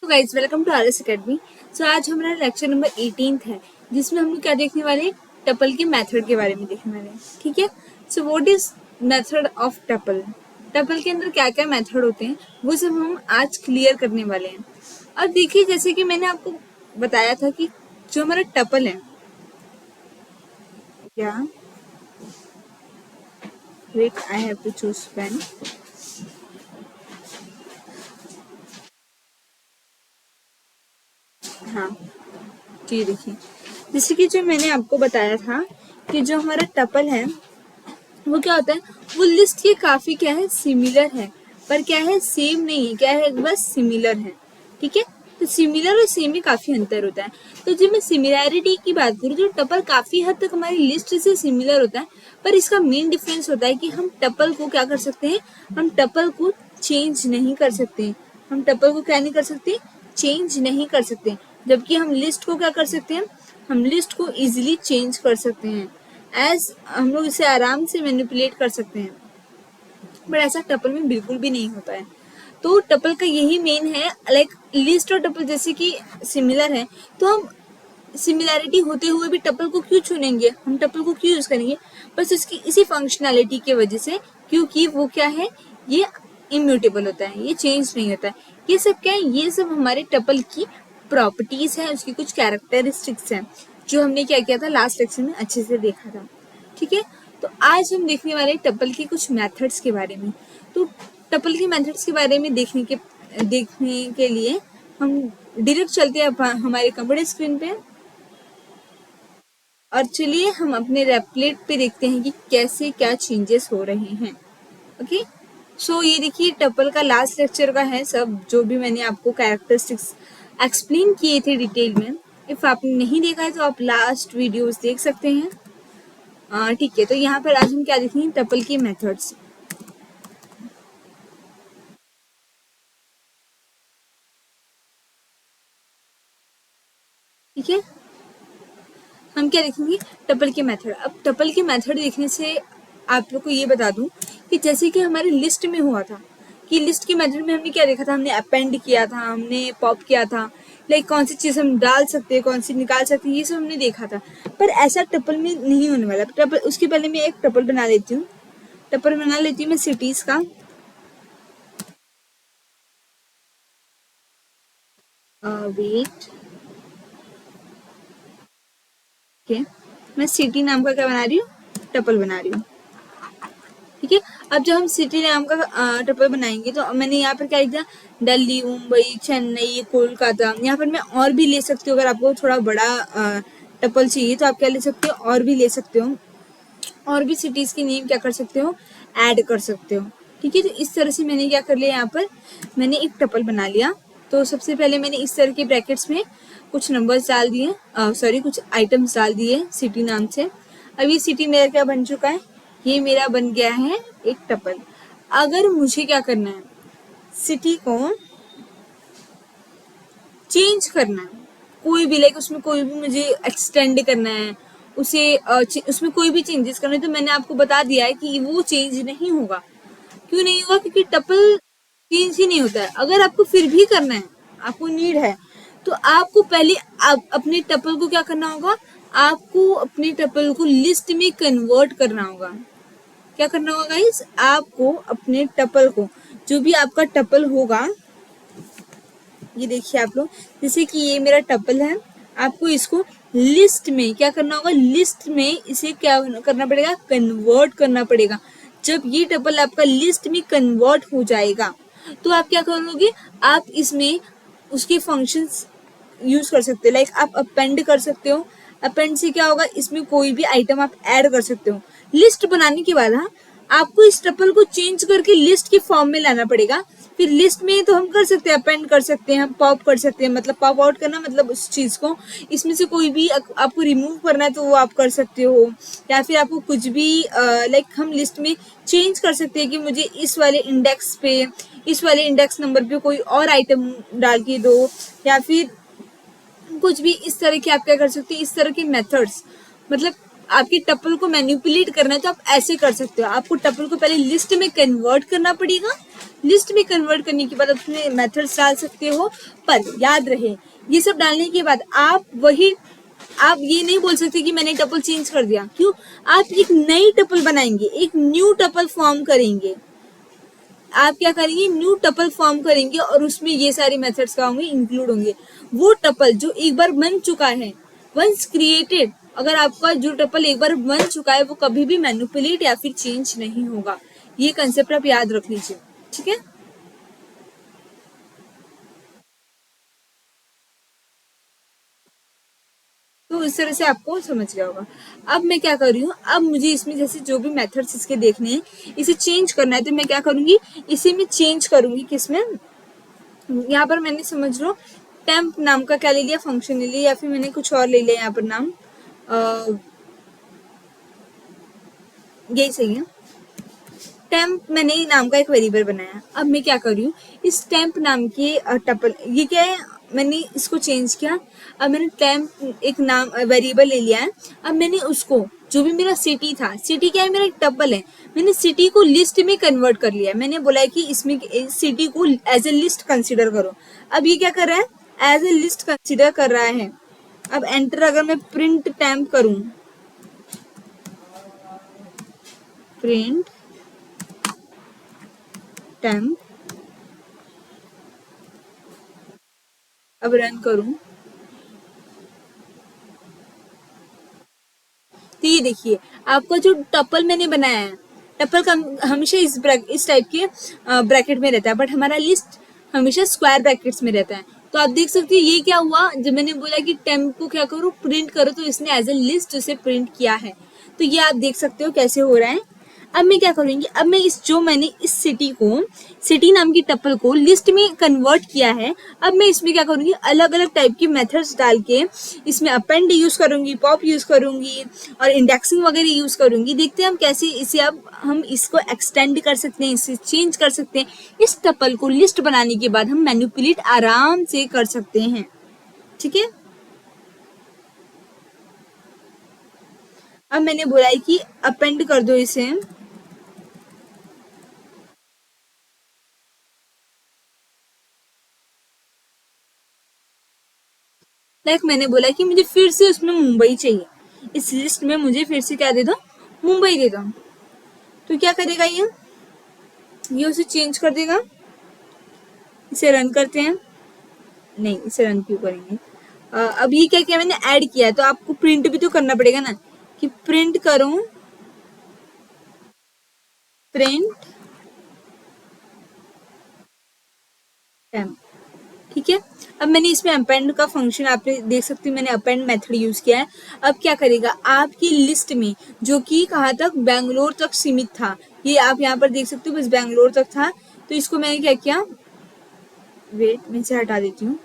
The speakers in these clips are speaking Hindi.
तो guys welcome to RS academy. So आज हमारा लेक्चर नंबर 18 है, जिसमें हम लोग क्या देखने वाले हैं, टपल के मेथड के बारे में देखने वाले हैं। ठीक है। So what is method of tuple, tuple के अंदर क्या क्या मेथड होते हैं वो सब हम आज क्लियर करने वाले हैं। अब देखिए, जैसे कि मैंने आपको बताया था कि जो हमारा टपल है, क्या wait I have to choose pen. हाँ जी, देखिए जैसे कि जो मैंने आपको बताया था कि जो हमारा टपल है वो क्या होता है, वो लिस्ट के काफी क्या है, सिमिलर है, पर क्या है, सेम नहीं है, क्या है, बस सिमिलर है। ठीक है। तो सिमिलर और सेम में काफी अंतर होता है। तो जब मैं सिमिलैरिटी की बात करूँ तो टपल काफी हद तक हमारी लिस्ट से सिमिलर होता है, पर इसका मेन डिफरेंस होता है कि हम टपल को क्या कर सकते हैं, हम टपल को चेंज नहीं कर सकते। हम टपल को क्या नहीं कर सकते, चेंज नहीं कर सकते। जबकि हम लिस्ट को क्या कर सकते हैं, हम लिस्ट को इजिली चेंज कर सकते हैं। एज हम लोग इसे आराम से मैनिपुलेट कर सकते हैं, बट ऐसा टपल में बिल्कुल भी नहीं होता है। तो टपल का यही मेन है, लाइक लिस्ट और टपल जैसे कि सिमिलर है, तो हम सिमिलैरिटी होते हुए भी टपल को क्यों चुनेंगे, हम टपल को क्यों यूज करेंगे, बस इसकी इसी फंक्शनैलिटी की वजह से, क्योंकि वो क्या है, ये इम्यूटेबल होता है, ये चेंज नहीं होता है। ये सब क्या है, ये सब हमारे टपल की प्रॉपर्टीज हैं, उसकी कुछ कैरेक्टरिस्टिक्स हैं, जो हमने क्या किया था लास्ट लेक्चर में अच्छे से देखा था। ठीक है। तो आज हम देखने वाले टपल के कुछ मेथड्स के बारे में। तो टपल के मेथड्स के बारे में देखने के लिए हम डायरेक्ट चलते हैं हमारे कंप्यूटर स्क्रीन पे, और चलिए हम अपने रेपलेट पे देखते हैं कि कैसे क्या चेंजेस हो रहे हैं। ओके। सो ये देखिए, टपल का लास्ट लेक्चर का है सब, जो भी मैंने आपको कैरेक्टरिस्टिक्स एक्सप्लेन किए थे डिटेल में। इफ आपने नहीं देखा है तो आप लास्ट वीडियोस देख सकते हैं। ठीक है। तो यहाँ पर आज हम क्या देखेंगे, टपल के मेथड्स। ठीक है। हम क्या देखेंगे, टपल के मेथड। अब टपल के मेथड देखने से आप लोग को ये बता दूं कि जैसे कि हमारे लिस्ट में हुआ था, कि लिस्ट के मेथड में हमने क्या देखा था, हमने अपेंड किया था, हमने पॉप किया था, लाइक कौन सी चीज हम डाल सकते हैं, कौन सी निकाल सकते हैं, ये सब हमने देखा था। पर ऐसा टपल में नहीं होने वाला। टपल, उसके पहले मैं एक टपल बना लेती हूँ, टपल बना लेती हूँ मैं सिटीज का। वेट, ओके, मैं सिटी नाम का क्या बना रही हूँ, टपल बना रही हूँ। ठीक है। अब जब हम सिटी नाम का टपल बनाएंगे तो मैंने यहाँ पर क्या लिख दिया, दिल्ली, मुंबई, चेन्नई, कोलकाता। यहाँ पर मैं और भी ले सकती हूँ, अगर आपको थोड़ा बड़ा टपल चाहिए तो आप क्या ले सकते हो, और भी ले सकते हो, और भी सिटीज की नेम क्या कर सकते हो, ऐड कर सकते हो। ठीक है। तो इस तरह से मैंने क्या कर लिया, यहाँ पर मैंने एक टपल बना लिया। तो सबसे पहले मैंने इस तरह के ब्रैकेट्स में कुछ नंबर्स डाल दिए, सॉरी कुछ आइटम्स डाल दिए सिटी नाम से। अब ये सिटी मेरा क्या बन चुका है, ये मेरा बन गया है एक टपल। अगर मुझे क्या करना है, सिटी को चेंज करना है, कोई भी, लाइक उसमें कोई भी मुझे एक्सटेंड करना है, उसे उसमें कोई भी चेंजेस करना है, तो मैंने आपको बता दिया है कि वो चेंज नहीं होगा। क्यों नहीं होगा, क्योंकि टपल चेंज ही नहीं होता है। अगर आपको फिर भी करना है, आपको नीड है, तो आपको पहले अपने टपल को क्या करना होगा, आपको अपने टपल को लिस्ट में कन्वर्ट करना होगा। क्या करना होगा गाइस, आपको अपने टपल को, जो भी आपका टपल होगा, ये देखिए आप लोग, जैसे कि ये मेरा टपल है, आपको इसको लिस्ट में क्या करना होगा, लिस्ट में इसे क्या करना पड़ेगा, कन्वर्ट करना पड़ेगा। जब ये टपल आपका लिस्ट में कन्वर्ट हो जाएगा तो आप क्या करोगे, आप इसमें उसके फंक्शंस यूज कर सकते हो, लाइक आप अपेंड कर सकते हो। अपेंड से क्या होगा, इसमें कोई भी आइटम आप ऐड कर सकते हो। लिस्ट बनाने के बाद, हाँ, आपको इस टपल को चेंज करके लिस्ट के फॉर्म में लाना पड़ेगा। फिर लिस्ट में तो हम कर सकते हैं, अपेंड कर सकते हैं, हम पॉप कर सकते हैं, मतलब पॉप आउट करना, मतलब उस चीज को इसमें से कोई भी आपको रिमूव करना है तो वो आप कर सकते हो, या फिर आपको कुछ भी लाइक हम लिस्ट में चेंज कर सकते हैं कि मुझे इस वाले इंडेक्स पे, इस वाले इंडेक्स नंबर पे कोई और आइटम डाल के दो, या फिर कुछ भी इस तरह के आप क्या कर सकते हैं, इस तरह के मेथड्स, मतलब आपके टपल को मैनिपुलेट करना है तो आप ऐसे कर सकते हो। आपको टपल को पहले लिस्ट में कन्वर्ट करना पड़ेगा, लिस्ट में कन्वर्ट करने के बाद आप उसमें मेथड्स डाल सकते हो, पर याद रहे ये सब डालने के बाद आप ये नहीं बोल सकते कि मैंने टपल चेंज कर दिया। क्यों? आप एक नई टपल बनाएंगे, एक न्यू टपल फॉर्म करेंगे। आप क्या करेंगे? न्यू टपल फॉर्म करेंगे और उसमें ये सारे मेथड्स का होंगे, इंक्लूड होंगे। वो टपल जो एक बार बन चुका है, वंस क्रिएटेड, अगर आपका जो टपल एक बार बन चुका है वो कभी भी मैनिपुलेट या फिर चेंज नहीं होगा। ये कंसेप्ट आप याद रख लीजिए, ठीक है। तो इस तरह से आपको समझ गया होगा। अब मैं क्या कर रही हूँ, अब मुझे इसमें जैसे जो भी मेथड्स इसके देखने हैं, इसे चेंज करना है, तो मैं क्या करूंगी, इसे मैं चेंज करूंगी किसमें, यहाँ पर मैंने समझ लो टेम्प नाम का क्या ले लिया, फंक्शन ले लिया, या फिर मैंने कुछ और ले लिया यहाँ पर नाम, यही सही है। टेम्प मैंने नाम का एक वेरिएबल बनाया। अब मैं क्या कर रही हूँ, इस टेम्प नाम के टपल, ये क्या है, मैंने इसको चेंज किया। अब मैंने टेम्प एक नाम वेरिएबल ले लिया है। अब मैंने उसको, जो भी मेरा सिटी था, सिटी क्या है, मेरा एक टपल है, मैंने सिटी को लिस्ट में कन्वर्ट कर लिया। मैंने बोला है कि इसमें सिटी को एज ए लिस्ट कंसिडर करो। अब ये क्या कर रहा है, एज ए लिस्ट कंसिडर कर रहा है। अब एंटर अगर मैं प्रिंट टेम्प करूं, प्रिंट टेम्प, अब रन करूं, तो ये देखिए आपका जो टपल मैंने बनाया है, टपल का हमेशा इस टाइप के ब्रैकेट में रहता है, बट हमारा लिस्ट हमेशा स्क्वायर ब्रैकेट्स में रहता है। तो आप देख सकते हो ये क्या हुआ, जब मैंने बोला कि टेम्प को क्या करो, प्रिंट करो, तो इसने एज ए लिस्ट उसे प्रिंट किया है। तो ये आप देख सकते हो कैसे हो रहा है। अब मैं क्या करूंगी, अब मैं मैंने इस सिटी नाम की टपल को लिस्ट में कन्वर्ट किया है। अब मैं इसमें क्या करूंगी, अलग अलग टाइप की मेथड्स डाल के इसमें अपेंड यूज करूंगी, पॉप यूज करूंगी और इंडेक्सिंग वगैरह यूज करूंगी। देखते हैं हम कैसे इसे, अब हम इसको एक्सटेंड कर सकते हैं, इसे चेंज कर सकते हैं। इस टपल को लिस्ट बनाने के बाद हम मैनिपुलेट आराम से कर सकते हैं, ठीक है। अब मैंने बोला है कि अपेंड कर दो इसे, मैंने बोला कि मुझे फिर से उसमें मुंबई चाहिए, इस लिस्ट में मुझे फिर से क्या दे दो, मुंबई दे दो। तो क्या करेगा ये उसे चेंज कर देगा। इसे रन करते हैं, नहीं इसे रन क्यों करेंगे। अब ये क्या किया मैंने, ऐड किया है, तो आपको प्रिंट भी तो करना पड़ेगा ना, कि प्रिंट करो, प्रिंट टेम्प, ठीक है। अब मैंने इसमें अपेंड का फंक्शन, आप देख सकते हो मैंने अपेंड मेथड यूज किया है। अब क्या करेगा, आपकी लिस्ट में जो कि कहाँ तक, बैंगलोर तक सीमित था, ये आप यहाँ पर देख सकते हो, बस बैंगलोर तक था। तो इसको मैंने क्या किया, वेट मैं इसे हटा देती हूँ।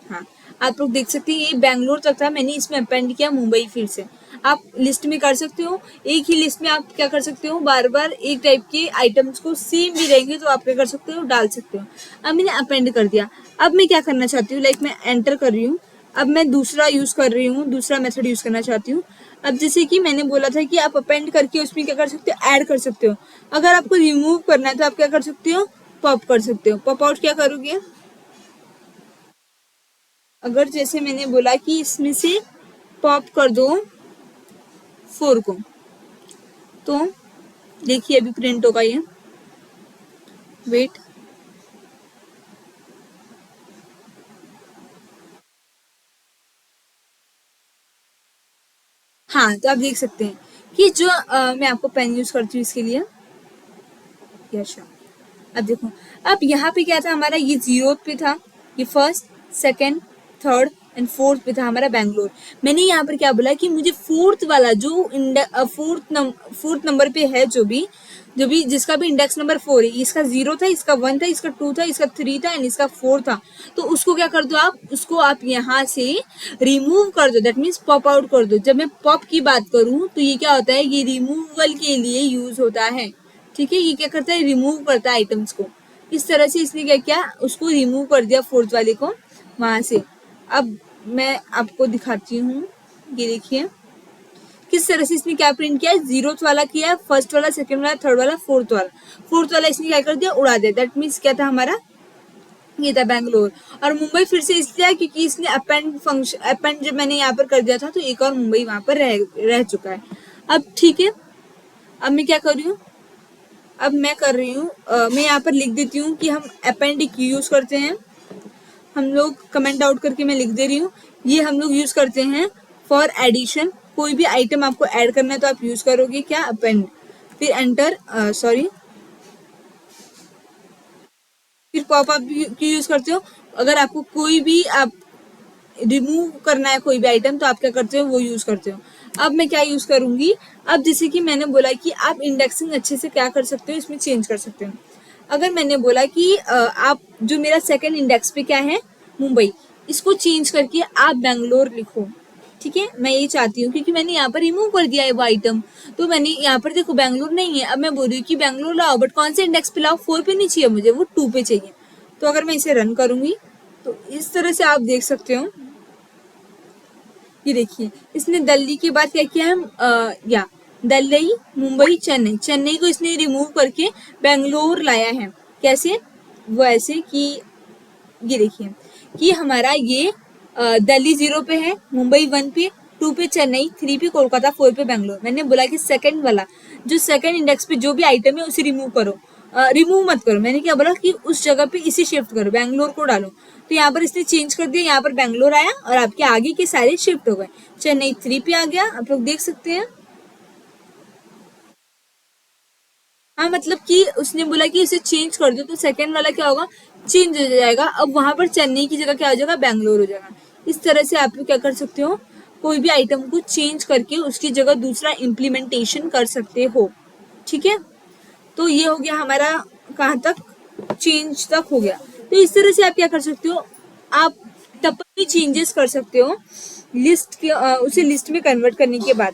हाँ, आप लोग देख सकते हैं ये बैंगलोर तक था, मैंने इसमें अपेंड किया मुंबई फिर से। आप लिस्ट में कर सकते हो, एक ही लिस्ट में आप क्या कर सकते हो, बार बार एक टाइप के आइटम्स को सेम भी रहेंगे तो आप क्या कर सकते हो, डाल सकते हो। अब मैंने अपेंड कर दिया। अब मैं क्या करना चाहती हूँ, मैं एंटर कर रही हूँ। अब मैं दूसरा यूज कर रही हूँ, दूसरा मेथड यूज करना चाहती हूँ। अब जैसे कि मैंने बोला था कि आप अपेंड करके उसमें क्या कर सकते हो, ऐड कर सकते हो। अगर आपको रिमूव करना है तो आप क्या कर सकते हो, पॉप कर सकते हो। पॉप आउट क्या करोगे, अगर जैसे मैंने बोला कि इसमें से पॉप कर दो 4 को, तो देखिए अभी प्रिंट होगा ये, वेट, हाँ तो आप देख सकते हैं कि जो मैं आपको पेन यूज करती हूँ इसके लिए, यस। अब देखो, अब यहाँ पे क्या था हमारा, ये 0 पे था, ये first, second, third and fourth पे था हमारा बैंगलोर। मैंने यहाँ पर क्या बोला कि मुझे फोर्थ वाला जो फोर्थ नंबर पे है, जो भी जिसका भी इंडेक्स नंबर 4 है, इसका 0 था, इसका 1 था, इसका 2 था, इसका 3 था एंड इसका 4 था, तो उसको क्या कर दो आप, उसको आप यहाँ से रिमूव कर दो, दैट मीन्स पॉप आउट कर दो। जब मैं पॉप की बात करूँ तो ये क्या होता है, ये रिमूवल के लिए यूज होता है, ठीक है। ये क्या करता है, रिमूव करता है आइटम्स को, इस तरह से इसने क्या किया, उसको रिमूव कर दिया फोर्थ वाले को वहां से। अब मैं आपको दिखाती हूँ, ये देखिए किस तरह से इसने क्या प्रिंट किया है, 0th वाला किया है, फर्स्ट वाला, सेकंड वाला, थर्ड वाला, फोर्थ वाला इसने क्या कर दिया, उड़ा दिया। दैट मीन्स क्या था हमारा, ये था बैंगलोर। और मुंबई फिर से इसलिए क्योंकि इसने अपेंड जब मैंने यहाँ पर कर दिया था तो एक और मुंबई वहां पर रह चुका है। अब ठीक है, अब मैं क्या कर रही हूँ, अब मैं कर रही हूँ मैं यहाँ पर लिख देती हूँ कि हम अपेंड क्यों यूज करते हैं। हम लोग कमेंट आउट करके मैं लिख दे रही हूँ, ये हम लोग यूज करते हैं फॉर एडिशन। कोई भी आइटम आपको ऐड करना है तो आप यूज करोगे क्या, अपेंड, फिर एंटर, सॉरी, फिर पॉप अप क्यों यूज करते हो, अगर आपको कोई भी आप रिमूव करना है कोई भी आइटम तो आप क्या करते हो, वो यूज करते हो। अब मैं क्या यूज करूंगी, अब जैसे कि मैंने बोला कि आप इंडेक्सिंग अच्छे से क्या कर सकते हो, इसमें चेंज कर सकते हो। अगर मैंने बोला कि आप जो मेरा सेकंड इंडेक्स पे क्या है, मुंबई, इसको चेंज करके आप बैंगलोर लिखो, ठीक है, मैं ये चाहती हूँ क्योंकि मैंने यहाँ पर रिमूव कर दिया है वो आइटम, तो मैंने यहाँ पर देखो बैंगलोर नहीं है, अब मैं बोल रही हूँ कि बैंगलोर लाओ, बट कौन से इंडेक्स पे लाओ, 4 पे नहीं चाहिए मुझे, वो 2 पे चाहिए। तो अगर मैं इसे रन करूंगी तो इस तरह से आप देख सकते हो, ये देखिए इसने दिल्ली के बाद क्या किया है, या दिल्ली, मुंबई, चेन्नई, चेन्नई को इसने रिमूव करके बेंगलोर लाया है। कैसे, वो ऐसे कि ये देखिए कि हमारा ये दिल्ली 0 पे है, मुंबई 1 पे, 2 पे चेन्नई, 3 पे कोलकाता, 4 पे बेंगलोर। मैंने बोला कि सेकंड वाला जो सेकंड इंडेक्स पे जो भी आइटम है उसे रिमूव करो, रिमूव मत करो, मैंने क्या बोला कि उस जगह पे इसे शिफ्ट करो, बैंगलोर को डालो। तो यहाँ पर इसने चेंज कर दिया, यहाँ पर बैंगलोर आया और आपके आगे के सारे शिफ्ट हो गए। चेन्नई 3 पे आ गया, आप लोग देख सकते हैं। हाँ, मतलब कि उसने बोला कि इसे चेंज कर दो, तो सेकंड वाला क्या होगा, चेंज हो जाएगा। अब वहां पर चेन्नई की जगह क्या हो जाएगा, बैंगलोर हो जाएगा। इस तरह से आप लोग क्या कर सकते हो, कोई भी आइटम को चेंज करके उसकी जगह दूसरा इम्प्लीमेंटेशन कर सकते हो, ठीक है। तो ये हो गया हमारा, कहाँ तक, चेंज तक हो गया। तो इस तरह से आप क्या कर सकते हो, आप टपल में चेंजेस कर सकते हो लिस्ट के, उसे लिस्ट में कन्वर्ट करने के बाद,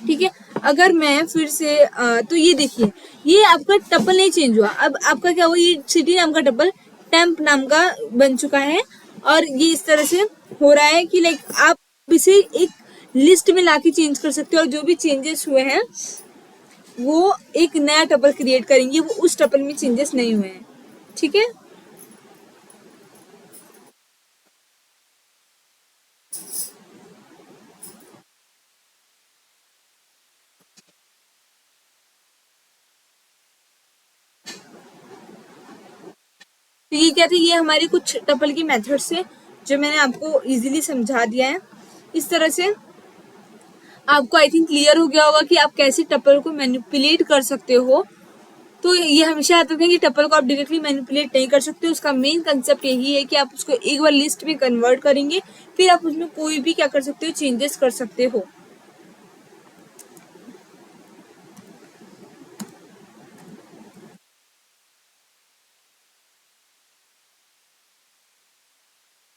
ठीक है। अगर मैं फिर से तो ये देखिए, ये आपका टपल नहीं चेंज हुआ, अब आपका क्या हुआ, ये सिटी नाम का टपल टेम्प नाम का बन चुका है। और ये इस तरह से हो रहा है कि लाइक आप इसे एक लिस्ट में लाके चेंज कर सकते हो, और जो भी चेंजेस हुए हैं वो एक नया टपल क्रिएट करेंगे, वो उस टपल में चेंजेस नहीं हुए हैं, ठीक है। तो ये क्या थे, ये हमारे कुछ टपल की मेथड्स है जो मैंने आपको इजीली समझा दिया है। इस तरह से आपको आई थिंक क्लियर हो गया होगा कि आप कैसे टपल को मैनिपुलेट कर सकते हो। तो ये हमेशा याद रखें कि टपल को आप डायरेक्टली मैनिपुलेट नहीं कर सकते, उसका मेन कंसेप्ट यही है कि आप उसको एक बार लिस्ट में कन्वर्ट करेंगे, फिर आप उसमें कोई भी क्या कर सकते हो, चेंजेस कर सकते हो।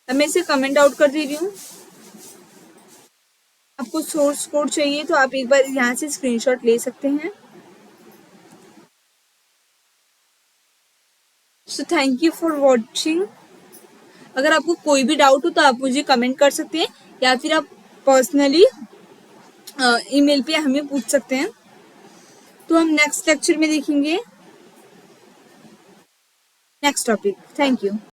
अब मैं इसे कमेंट आउट कर दे रही हूँ। आपको सोर्स कोड चाहिए तो आप एक बार यहाँ से स्क्रीनशॉट ले सकते हैं। So thank you for watching. अगर आपको कोई भी डाउट हो तो आप मुझे कमेंट कर सकते हैं, या फिर आप पर्सनली ईमेल पे हमें पूछ सकते हैं। तो हम नेक्स्ट लेक्चर में देखेंगे नेक्स्ट टॉपिक। Thank you.